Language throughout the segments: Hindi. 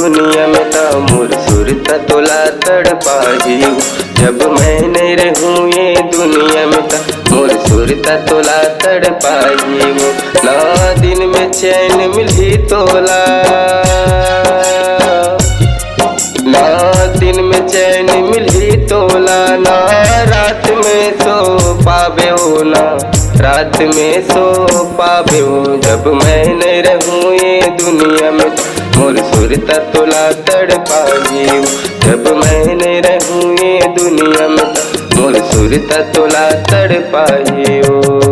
दुनिया में ता मोर सुरता तोला तड़पाही हो। जब मैं नहीं रहूँ ये दुनिया में ता मोर सुरता तोला तड़पाही हो। ना दिन में चैन मिली तोला, ना दिन में चैन मिली तोला, ना रात में सो पावे हो, ना रात में सो पावे हो। जब मैं नहीं रहूँ ये दुनिया में मोर सुरता तोला तड़पाही हो। जब मैं नहीं रहूँ ये दुनिया में मोर सुरता तोला तड़पाही हो।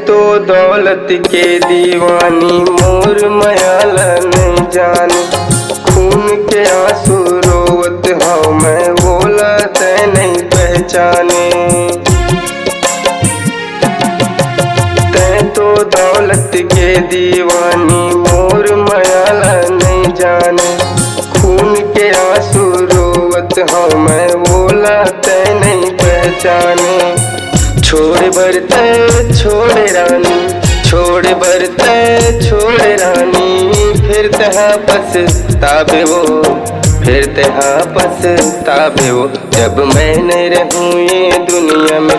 तो दौलत के दीवानी मोर मयालन जाने, खून के आंसू रोवत हूँ मैं बोला तै नहीं पहचाने। तै तो दौलत के दीवानी मोर मयालन जाने, खून के आंसू रोवत हूँ मैं बोला तै नहीं पहचाने। छोड़ बरते छोड़ रानी, छोड़ बरते छोड़ रानी, फिर तहाँ पछतावे हो, फिर तहाँ पछतावे हो। जब मैं नहीं रहूँ ये दुनिया में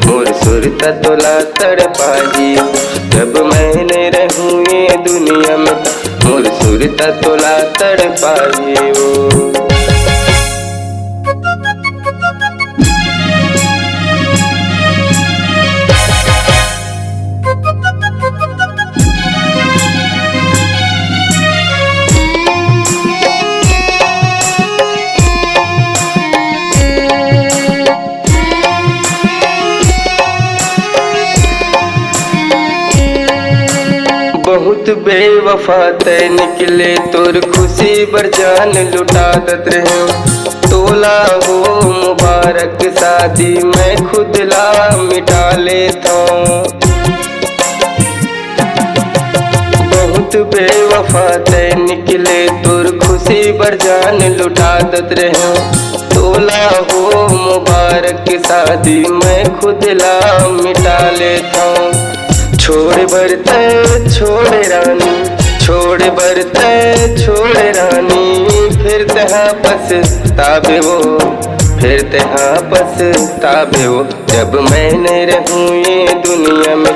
मोर सुरता तोला तड़पाही हो। जब मैं नहीं रहूँ ये दुनिया में मोर सुरता तोला तड़पाही हो। बहुत बेवफा तय निकले तोर खुशी बर जान लुटा दत रहे। तोला हो मुबारक शादी मैं खुद ला मिटा लेता हूँ। बहुत बेवफा तय निकले तोर खुशी बर जान लुटा दत रहे। तोला हो मुबारक शादी मैं खुद ला मिटा लेता हूँ। छोड़ बरते छोड़ रानी, छोड़ बरते छोड़ रानी, फिर तहाँ पछतावे हो, फिर तहाँ पछतावे हो। जब मैं नहीं रहूँ ये दुनिया में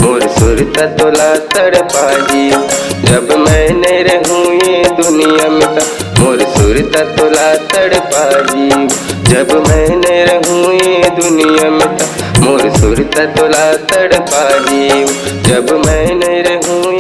मोर सुरता तोला तड़पाही हो। जब मैं नहीं रहूँ ये दुनिया में मोर सुरता तोला तड़पाही हो। जब मैं नहीं रहूँ ये दुनिया में मोर सुरता तोला तड़पाही हो। जब मैं नहीं रहूँ